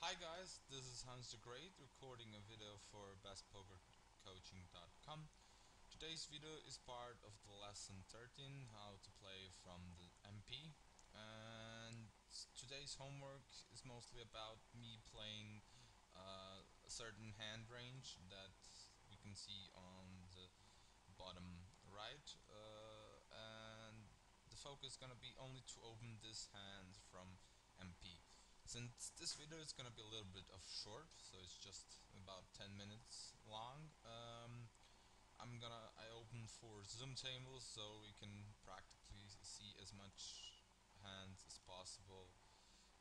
Hi guys, this is Hans the Great recording a video for bestpokercoaching.com. Today's video is part of the lesson 13, how to play from the MP. And today's homework is mostly about me playing a certain hand range that we can see on the bottom right. And the focus is gonna be only to open this hand from MP. Since this video is gonna be a little bit of short, so it's just about 10 minutes long, I open for zoom tables so we can practically see as much hands as possible.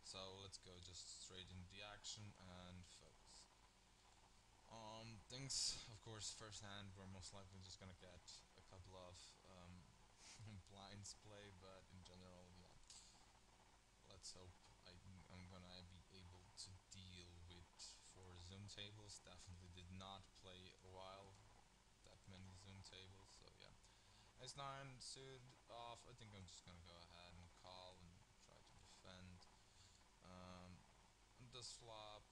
So let's go just straight into the action and focus. Things, of course, first hand we're most likely just gonna get a couple of blinds play, but in general, yeah. Let's hope I'm gonna be able to deal with four zoom tables. Definitely did not play a while that many zoom tables, so yeah. Ace 9 suited off. I think I'm just gonna go ahead and call and try to defend. On this flop,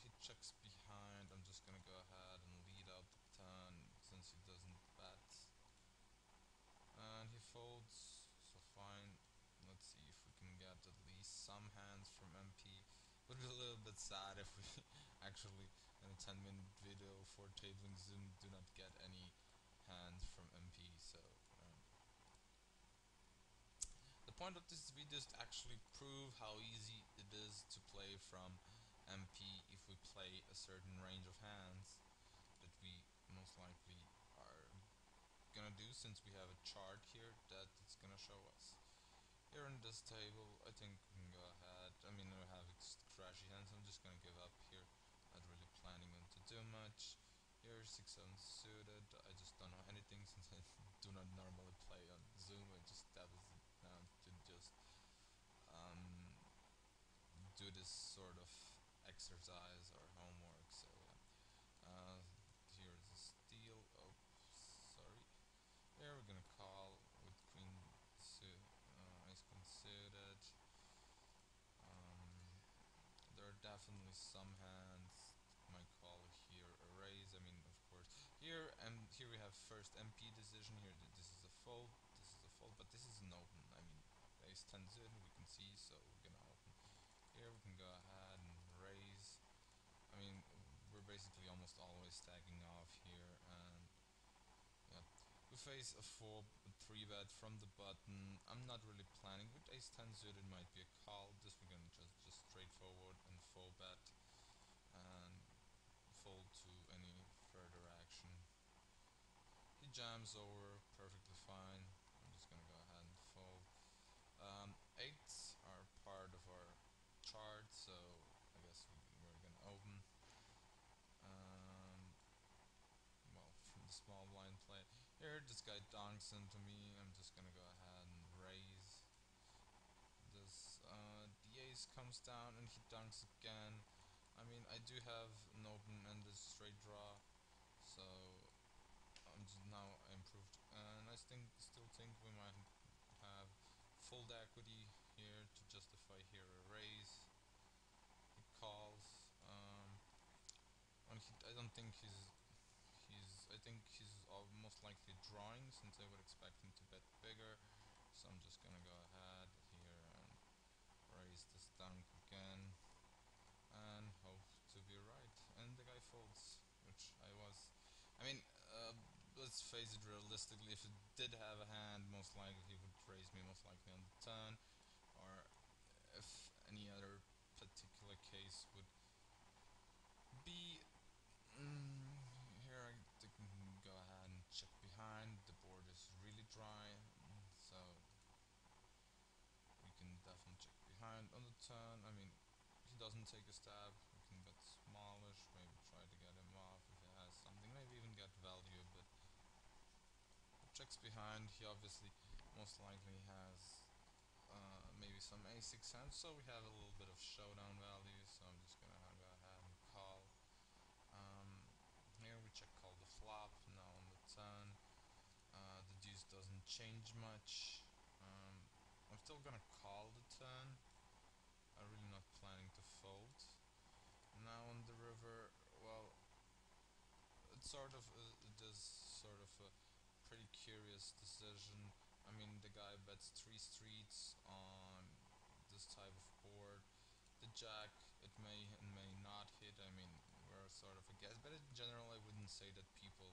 he checks behind. I'm just gonna go ahead and lead out the turn since he doesn't bet. And he folds, so fine. Let's see if we can get at least some hands from MP. Would be a little bit sad if we actually, in a 10-minute video for tabling Zoom, do not get any hands from MP. So the point of this video is to actually prove how easy it is to play from MP if we play a certain range of hands that we most likely are gonna do, since we have a chart here that it's gonna show us. Here in this table, I think we can go ahead. I mean, I have crashy hands, I'm just gonna give up here. Not really planning on to do much. Here, 6-7 suited. I just don't know anything since I do not normally play on Zoom. I just that was down to just um, do this sort of exercise or homework. So yeah. Here's a steal. Oh, sorry. Here we're gonna call with ace queen suited. There are definitely some hands that might call here a raise. I mean, of course, here and here we have first MP decision. Here, this is a fold. This is a fold, but this is an open. I mean, ace 10 suited we can see, so we're gonna open. Here we can go ahead and raise. I mean, we're basically almost always tagging off here, and yeah. We face a 4-3 bet from the button. I'm not really planning. With ace 10 suited might be a call. This we're gonna just straightforward and 4 bet and fold to any further action. He jams over perfectly fine. I'm just gonna go ahead and fold. Eights are part of our chart, so I guess we're gonna open. Um, well, from the small blind play. Here, this guy donks into me. I'm just gonna go ahead and raise. The ace comes down and he dunks again. I mean, I do have an open and a straight draw, so I'm just now improved. And I still think we might have fold equity here to justify here a raise. He calls. I don't think I think he's most likely drawing, since I would expect him to bet bigger. So I'm just gonna go ahead here and raise this dunk again and hope to be right. And the guy folds, which I was. I mean, let's face it realistically, if it did have a hand, most likely he would raise me most likely on the turn, or if any other particular case would be. Here I think we can go ahead and check behind. The board is really dry, so we can definitely check behind on the turn. I mean, he doesn't take a stab. We can bet smallish, maybe try to get him off if he has something, maybe even get value, but checks behind. He obviously most likely has maybe some a6 hands, so we have a little bit of showdown value, so I'm just gonna go ahead and call. Here we check call the flop, now on the turn. The deuce doesn't change much. I'm still gonna call the turn. I'm really not planning to fold. this sort of a pretty curious decision. I mean, the guy bets three streets on this type of board. The jack, it may and may not hit. I mean, we're sort of a guess, but in general, I wouldn't say that people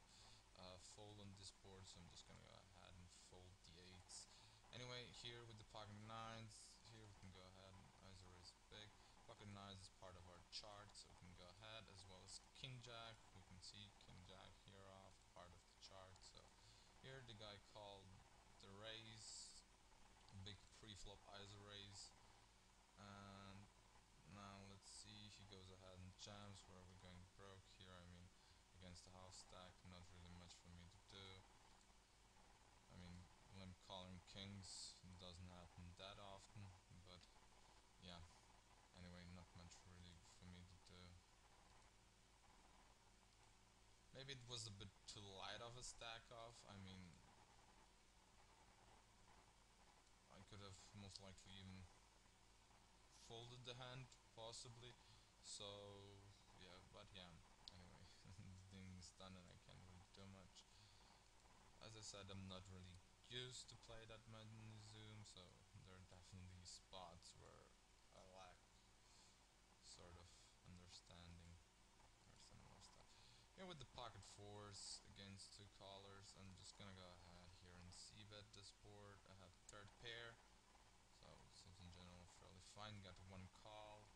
fold on this board, so I'm just gonna go ahead and fold the eights. Anyway, here with the pocket nines, here we can go ahead and eyes raise big. Pocket nines is part of our chart, so we can go ahead, as well as king jack. We can see king jack here off, part of the chart. So here the guy called the raise, big pre-flop eyes raise, and now let's see, he goes ahead and jams. Where are we going broke here? I mean, against the half stack, not really much for me to do. I mean, limp calling kings doesn't happen that often, but yeah. Anyway, not much really for me to do. Maybe it was a bit too light of a stack off. I mean, I could have most likely even folded the hand, possibly. So yeah, but yeah. Anyway, the thing's done and I can't really do much. As I said, I'm not really used to play that many Zoom, so there are definitely spots where I lack sort of understanding or some more stuff. Here with the pocket fours against two callers, I'm just gonna go ahead here and c-bet this board. I have third pair, so this is in general fairly fine. Got one call.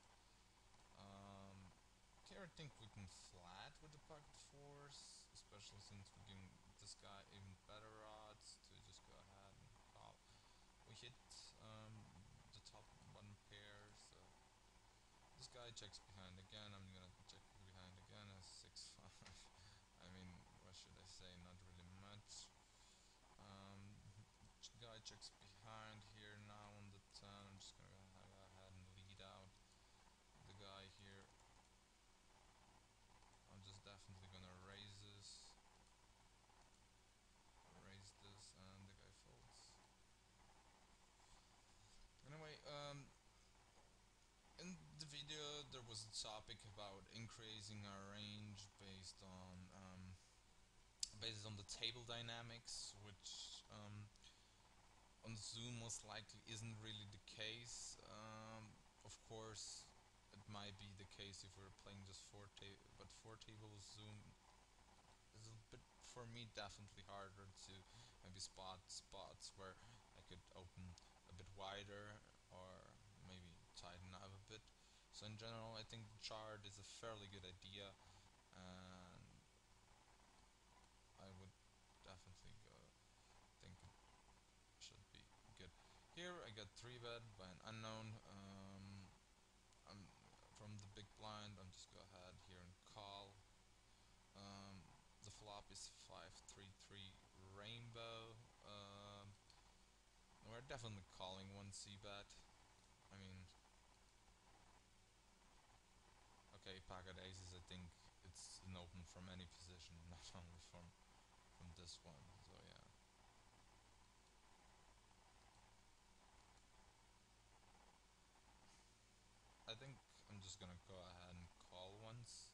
Here I think we can flat with the pocket fours, especially since we're giving this guy even better odds to just go ahead and call. We hit the top and bottom pair, so this guy checks behind again. I'm gonna check behind again as 6-5. I mean, what should I say? Not really much. Guy checks behind here now on the 10. I'm just gonna go ahead and lead out the guy here. I'm just definitely gonna raise this, and the guy folds. Anyway, in the video there was a topic about increasing our range based on the table dynamics, which on Zoom most likely isn't really the case. Of course, it might be the case if we're playing just but four tables Zoom is a bit, for me, definitely harder to maybe spot spots where I could open a bit wider or maybe tighten up a bit. So in general, I think the chart is a fairly good idea, and I would definitely think it should be good. Here I got 3-bet by an unknown. I'm from the big blind. I'm just go ahead here and call. The flop is 5-3-3 rainbow. We're definitely calling one c-bet. I mean, okay, pocket aces. I think it's an open from any position, not only from this one. So yeah. I think I'm just gonna go ahead and call once.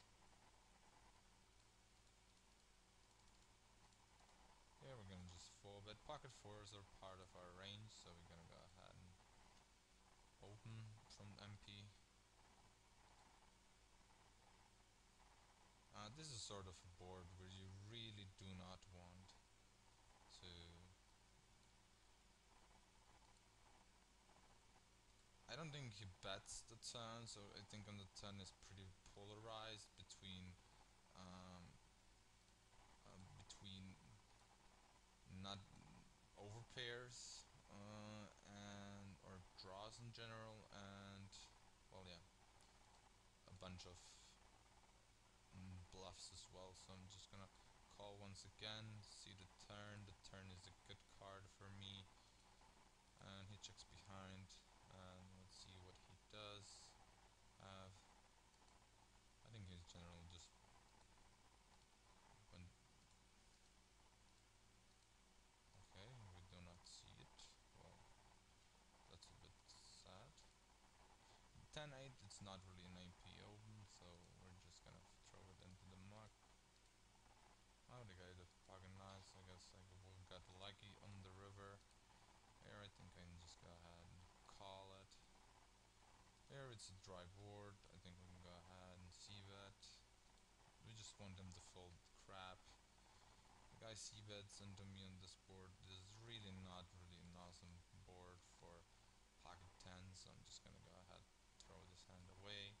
Yeah, we're gonna just 4-bet. Pocket fours are part of our range, so we're gonna go ahead and open from MP. This is sort of a board where you really do not want to. I don't think he bets the turn, so I think on the turn is pretty polarized um, between not overpairs and or draws in general, and well, yeah, a bunch of bluffs as well. So I'm just gonna call once again, see the turn. The turn is a good card for me, and he checks behind, and let's see what he does have. I think he's generally just went. Okay, we do not see it. Well, that's a bit sad. 10-8, it's not really an AP open, so we're just gonna throw it into the muck. Here it's a dry board. I think we can go ahead and see that. We just want him to fold crap. The guy c-bets into me on this board. This is really not really an awesome board for pocket 10, so I'm just gonna go ahead throw this hand away.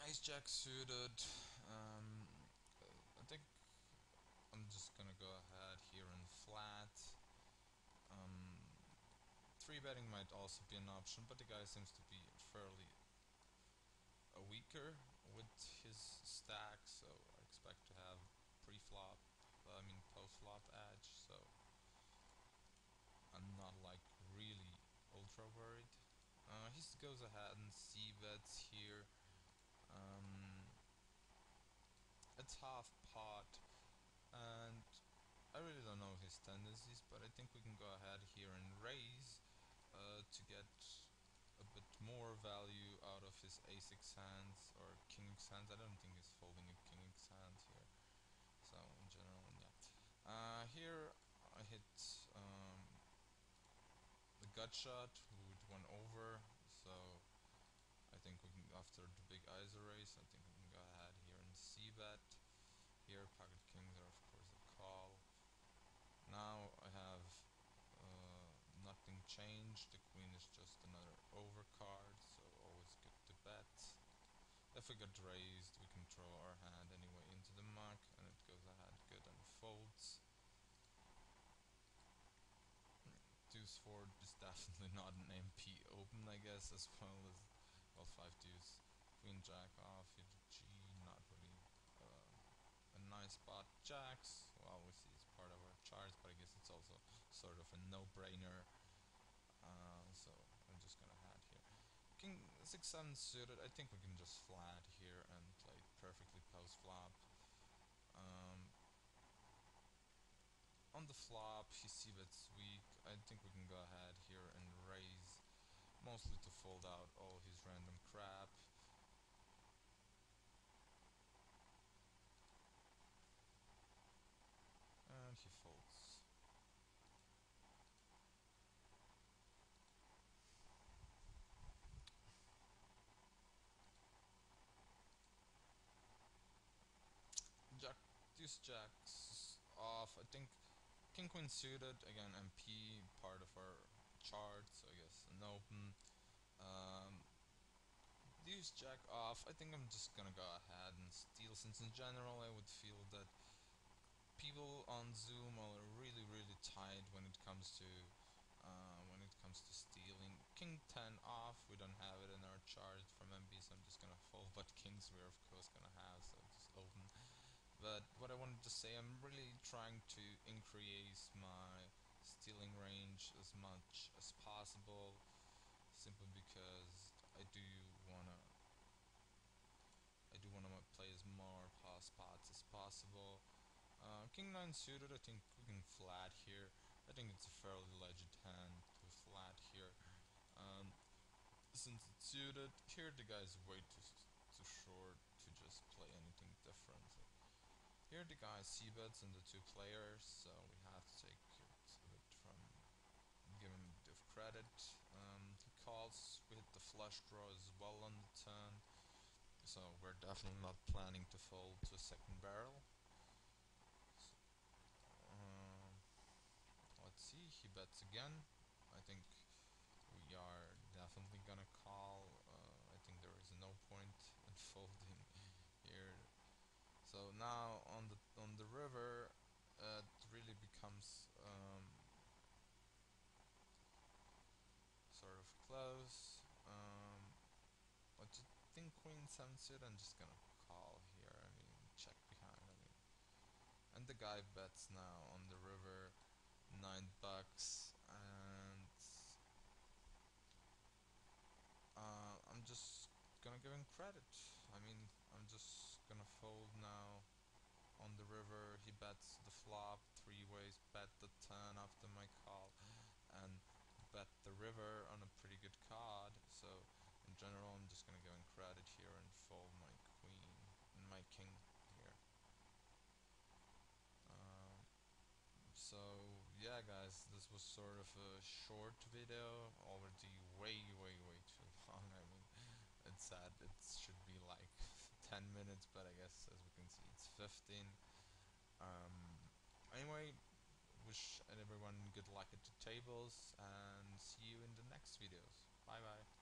Ace jack suited. I think I'm just gonna go ahead here and flat. Three betting might also be an option, but the guy seems to be fairly weaker with his stack, so I expect to have pre-flop, post-flop edge, so I'm not like really ultra worried. He goes ahead and c-bets here. It's half pot, and I really don't know his tendencies, but I think we can go ahead here and raise to get a bit more value out of his a6 hands or king x hands. I don't think he's folding a king x hand here. So in general, yeah. Here I hit the gut shot with one over. So I think we can, after the big ISO raise, I think we can go ahead here and c-bet. Here pocket kings are of course a call. Now I have nothing changed. The queen is just another overcard, so always good to bet. If we get raised, we can throw our hand anyway into the muck, and it goes ahead good and folds. Deuce 4 is definitely not an MP open, I guess, as well as, well, 5 deuce. Queen jack off, hit G, not really a nice spot. Jacks, well, we see it's part of our charts, but I guess it's also sort of a no-brainer. So I'm just gonna head here. King 6-7 suited. I think we can just flat here and play perfectly post flop. On the flop, he c-bets weak. I think we can go ahead here and raise, mostly to fold out all his random crap. And he folds. Jack, deuce jacks off. I think king queen suited, again MP, part of our chart, so I guess an open. Deuce jack off. I think I'm just gonna go ahead and steal, since in general I would feel that people on Zoom are really tight when it comes to stealing. King 10 off. We don't have it in our chart from MB, so I'm just gonna fold. But kings we're of course gonna have, so just open. But what I wanted to say, I'm really trying to increase my stealing range as much as possible, simply because wanna I do wanna play as more pass spots as possible. King 9 suited, I think we can flat here. I think it's a fairly legit hand to flat here. Since it's suited, here the guy's way too short to just play anything different. So here the guy c-bets and the two players, so we have to take it a bit from, give him a bit of credit. He calls, we hit the flush draw as well on the turn, so we're definitely not planning to fold to a second barrel. Let's see, he bets again. I think we are definitely gonna call. I think there is no point in folding here. So now on the river, it really becomes sort of close. What do you think, Queen 7 suit? I'm just gonna call here. I mean, check behind. I mean, and the guy bets now on the river, $9, and I'm just gonna give him credit. I mean, I'm just gonna fold now on the river. He bets the flop 3 ways, bet the turn after my call, and bet the river on a pretty good card. So in general, I'm just gonna give him credit here and fold my queen and my king here. So yeah, guys, this was sort of a short video, already way too long. I mean, it's sad. It should be like 10 minutes, but I guess as we can see, it's 15. Anyway, wish everyone good luck at the tables, and see you in the next videos. Bye bye.